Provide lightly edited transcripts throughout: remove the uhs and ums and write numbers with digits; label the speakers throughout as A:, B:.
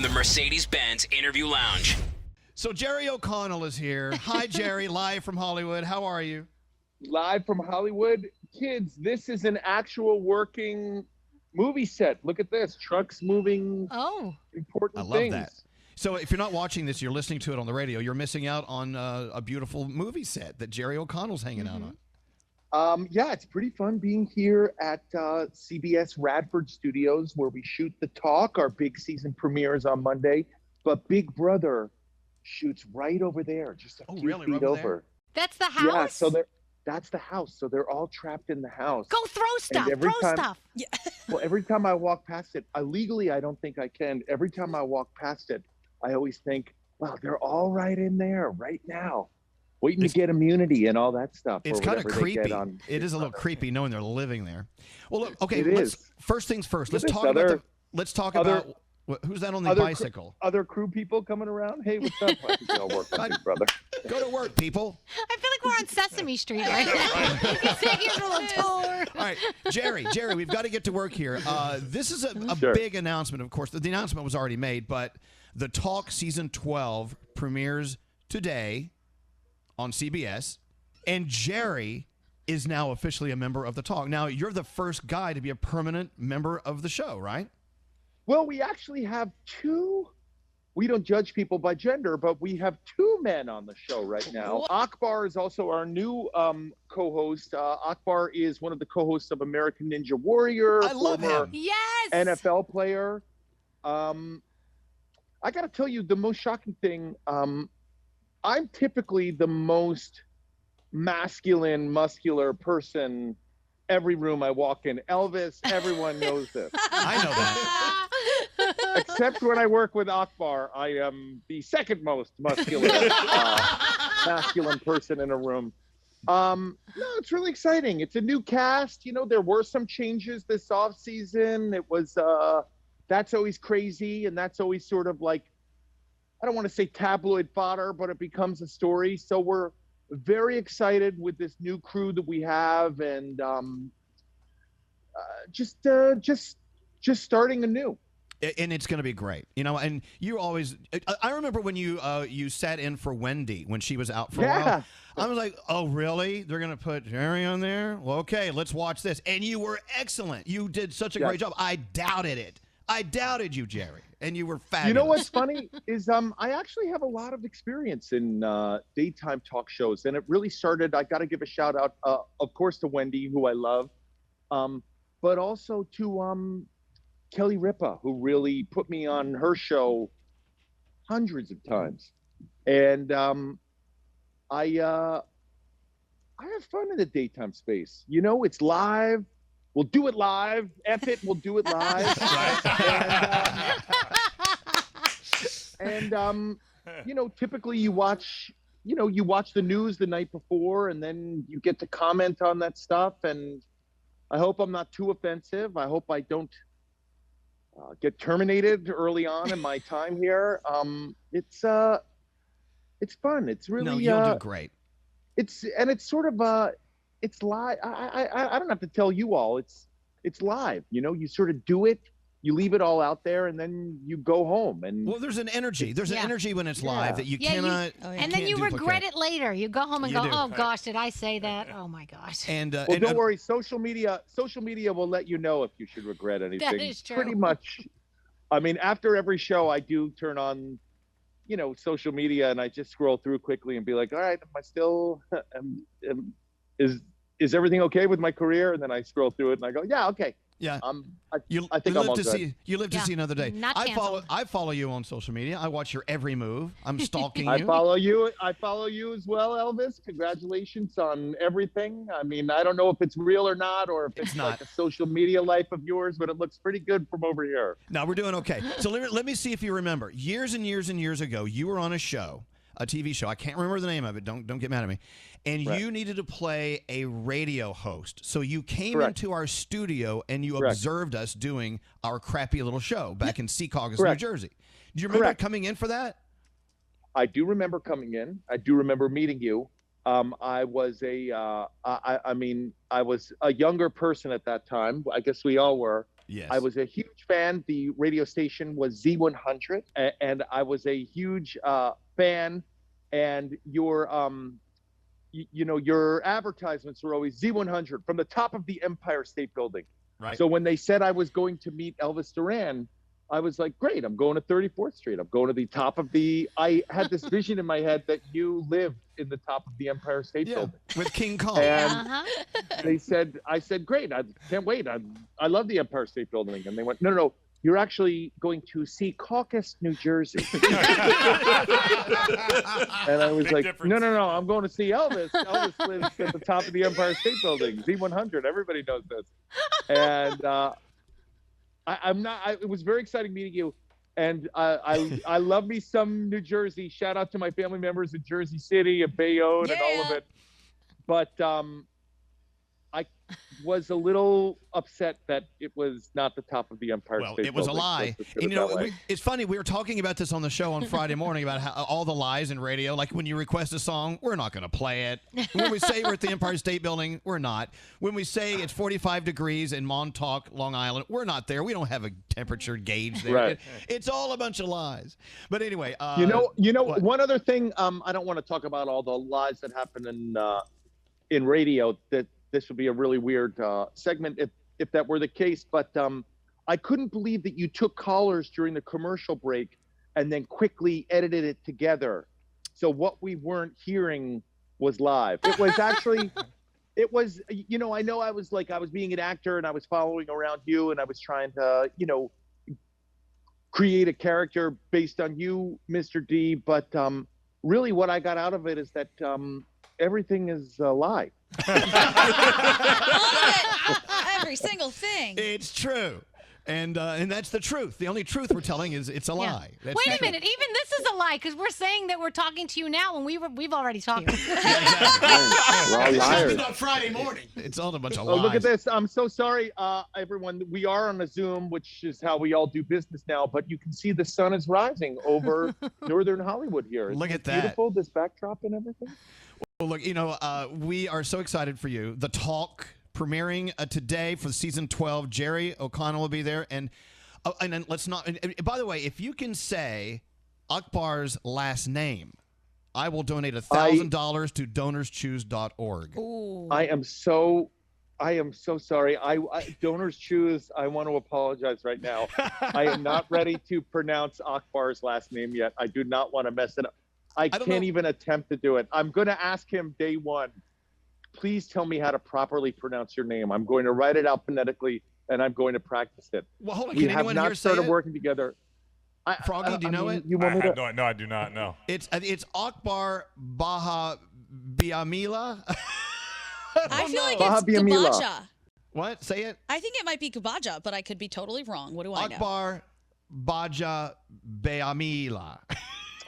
A: The Mercedes-Benz Interview Lounge.
B: So Jerry O'Connell is here. Hi, Jerry, live from Hollywood. How are you?
C: Live from Hollywood. Kids, this is an actual working movie set. Look at this. Trucks moving.
D: Oh.
C: Important
B: I love
C: things.
B: that. So if you're not watching this, you're listening to it on the radio, you're missing out on a beautiful movie set that Jerry O'Connell's hanging out on.
C: Yeah, it's pretty fun being here at CBS Radford Studios, where we shoot The Talk. Our big season premieres on Monday. But Big Brother shoots right over there, just a few
B: really?
C: feet
B: Right
C: over.
D: That's the house?
C: Yeah, so that's the house. So they're all trapped in the house.
D: Go throw stuff. Stuff. Yeah.
C: Well, every time I walk past it, legally I don't think I can. Every time I walk past it, I always think, wow, they're all right in there right now, waiting to get immunity and all that stuff.
B: It's kind of creepy. It is a little creepy knowing they're living there. Well, look, okay, first things first. Let's talk about who's that on the bicycle?
C: Other crew people coming around. Hey, what's up? I think they all work on Big Brother.
B: Go to work, people.
D: I feel like we're on Sesame Street right now. He's taking a little tour.
B: All right, Jerry, we've got to get to work here. This is a big announcement, of course. The announcement was already made, but The Talk Season 12 premieres today on CBS, and Jerry is now officially a member of The Talk. Now, you're the first guy to be a permanent member of the show, right?
C: Well, we actually have two. We don't judge people by gender, but we have two men on the show right now. Akbar is also our new co-host. Akbar is one of the co-hosts of American Ninja Warrior.
B: I love him.
D: Yes.
C: NFL player. I got to tell you, the most shocking thing, I'm typically the most masculine, muscular person every room I walk in. Elvis, everyone knows this.
B: I know that.
C: Except when I work with Akbar, I am the second most muscular, masculine person in a room. No, it's really exciting. It's a new cast. You know, there were some changes this off season. It was, that's always crazy. And that's always sort of like, I don't want to say tabloid fodder, but it becomes a story. So we're very excited with this new crew that we have, and just starting anew.
B: And it's going to be great, you know. And you always, I remember when you sat in for Wendy when she was out for a while. I was like, oh, really? They're going to put Jerry on there? Well, okay, let's watch this. And you were excellent. You did such a great job. I doubted it. I doubted you, Jerry, and you were fabulous.
C: You know what's funny is I actually have a lot of experience in daytime talk shows, and it really started. I got to give a shout out, of course, to Wendy, who I love, but also to Kelly Ripa, who really put me on her show hundreds of times. And I have fun in the daytime space. You know, it's live. We'll do it live. F it, we'll do it live. And you know, typically you watch the news the night before, and then you get to comment on that stuff. And I hope I'm not too offensive. I hope I don't get terminated early on in my time here. It's fun. It's really
B: no, you'll do great.
C: It's sort of it's live. I don't have to tell you all. It's live. You know, you sort of do it. You leave it all out there, and then you go home. And
B: well, there's an energy. There's an energy when it's live that you cannot.
D: And then you regret it later. You go home and go, "Oh gosh, did I say that? Oh my gosh."
B: And
C: well, don't worry. Social media will let you know if you should regret anything.
D: That is true.
C: Pretty much. I mean, after every show, I do turn on, you know, social media, and I just scroll through quickly and be like, "All right, am I still? Is everything okay with my career?" And then I scroll through it and I go, "Yeah, okay."
B: Yeah,
C: I think I'm all good.
B: You live to see another day. I follow you on social media. I watch your every move. I'm stalking you.
C: I follow you as well, Elvis. Congratulations on everything. I mean, I don't know if it's real or not, or if it's like a social media life of yours, but it looks pretty good from over here.
B: No, we're doing okay. So let me see if you remember. Years and years and years ago, you were on a show, a TV show. I can't remember the name of it. Don't get mad at me. And you needed to play a radio host. So you came into our studio and you observed us doing our crappy little show back in Secaucus, New Jersey. Do you remember coming in for that?
C: I do remember coming in. I do remember meeting you. I was a younger person at that time. I guess we all were.
B: Yes.
C: I was a huge fan. The radio station was Z100, and I was a huge fan. And your your advertisements were always Z100 from the top of the Empire State Building.
B: Right.
C: So when they said I was going to meet Elvis Duran, I was like, great, I'm going to 34th Street. I'm going to the top of I had this vision in my head that you lived in the top of the Empire State Building.
B: With King Kong.
C: And I said, great, I can't wait. I love the Empire State Building. And they went, no, you're actually going to see Caucus, New Jersey. And I was like, no, I'm going to see Elvis. Elvis lives at the top of the Empire State Building, Z100. Everybody knows this. And it was very exciting meeting you. And I love me some New Jersey. Shout out to my family members in Jersey City and Bayonne and all of it. But I was a little upset that it was not the top of the Empire State Building.
B: It was a lie. And it's funny, we were talking about this on the show on Friday morning about how all the lies in radio. Like when you request a song, we're not going to play it. When we say we're at the Empire State Building, we're not. When we say it's 45 degrees in Montauk, Long Island, we're not there. We don't have a temperature gauge there.
C: Right.
B: It's all a bunch of lies. But anyway.
C: One other thing, I don't want to talk about all the lies that happen in radio. That this would be a really weird segment if that were the case. But I couldn't believe that you took callers during the commercial break and then quickly edited it together. So what we weren't hearing was live. It was actually, I know I was being an actor and I was following around you and I was trying to, create a character based on you, Mr. D. But really what I got out of it is that everything is a lie.
E: All of it. Every single thing.
B: It's true. And that's the truth. The only truth we're telling is it's a lie. That's
D: Wait a minute. Even this is a lie because we're saying that we're talking to you now when we've already talked.
C: We're all liars.
B: It's on Friday morning. It's all a bunch of
C: Oh,
B: lies.
C: look at this. I'm so sorry, everyone. We are on a Zoom, which is how we all do business now. But you can see the sun is rising over northern Hollywood here. Isn't
B: Look at
C: it
B: that.
C: Beautiful, this backdrop and everything.
B: Well, look, we are so excited for you. The Talk premiering today for season 12. Jerry O'Connell will be there. And then let's not. And by the way, if you can say Akbar's last name, I will donate $1,000 to donorschoose.org.
E: Ooh.
C: I am so sorry. Donors Choose. I want to apologize right now. I am not ready to pronounce Akbar's last name yet. I do not want to mess it up. I can't even attempt to do it. I'm going to ask him day one, please tell me how to properly pronounce your name. I'm going to write it out phonetically, and I'm going to practice it.
B: Well, hold on.
C: We
B: Can
C: have
B: anyone
C: not
B: here say
C: started
B: it?
C: working together.
B: Froggy, do you know it?
C: You want me to?
F: No, I do not know.
B: It's Akbar Baha Biamila.
E: I feel like
C: Baha
E: it's
C: Biamila.
E: Kabaja.
B: What? Say it.
E: I think it might be Kabaja, but I could be totally wrong. What do I know?
B: Akbar Baja Biamila.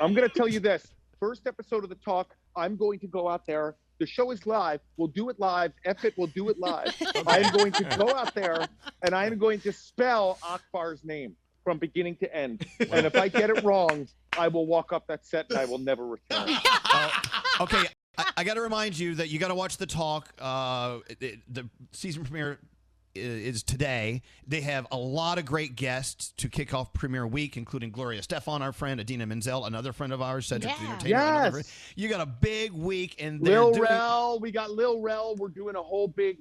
C: I'm going to tell you this. First episode of The Talk, I'm going to go out there. The show is live. We'll do it live. F it, we'll do it live. I'm going to go out there, and I'm going to spell Akbar's name from beginning to end. And if I get it wrong, I will walk off that set, and I will never return.
B: Okay, I got to remind you that you got to watch The Talk. The season premiere is today. They have a lot of great guests to kick off premiere week, including Gloria Stefan, our friend, Adina Menzel, another friend of ours, Cedric the Entertainer.
C: Yes.
B: You got a big week, and
C: Lil Rel, we got Lil Rel. We're doing a whole big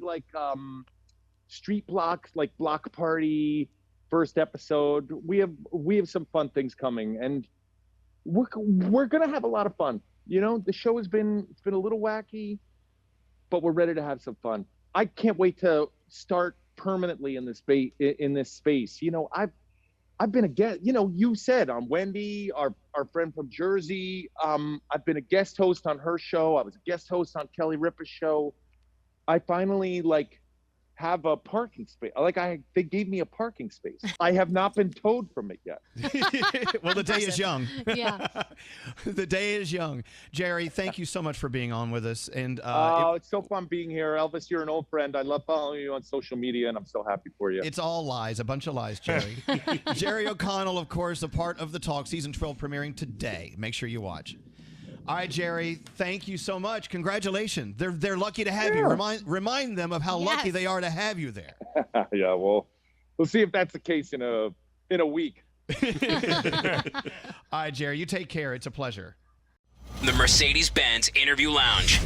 C: street block party first episode. We have some fun things coming, and we're gonna have a lot of fun. The show it's been a little wacky, but we're ready to have some fun. I can't wait to start permanently in this space. I've been a guest. You said on Wendy, our friend from Jersey. I've been a guest host on her show. I was a guest host on Kelly Ripa's show. I finally have a parking space. They gave me a parking space. I have not been towed from it yet.
B: Well, the day is young.
D: Yeah.
B: The day is young. Jerry, thank you so much for being on with us. And
C: it's so fun being here. Elvis, you're an old friend. I love following you on social media, and I'm so happy for you.
B: It's all lies, a bunch of lies, Jerry. Jerry O'Connell, of course, a part of The Talk, season 12 premiering today. Make sure you watch. All right, Jerry, thank you so much. Congratulations. They're lucky to have you. Remind them of how lucky they are to have you there.
C: Yeah, well, we'll see if that's the case in a week.
B: All right, Jerry, you take care. It's a pleasure.
A: The Mercedes-Benz Interview Lounge.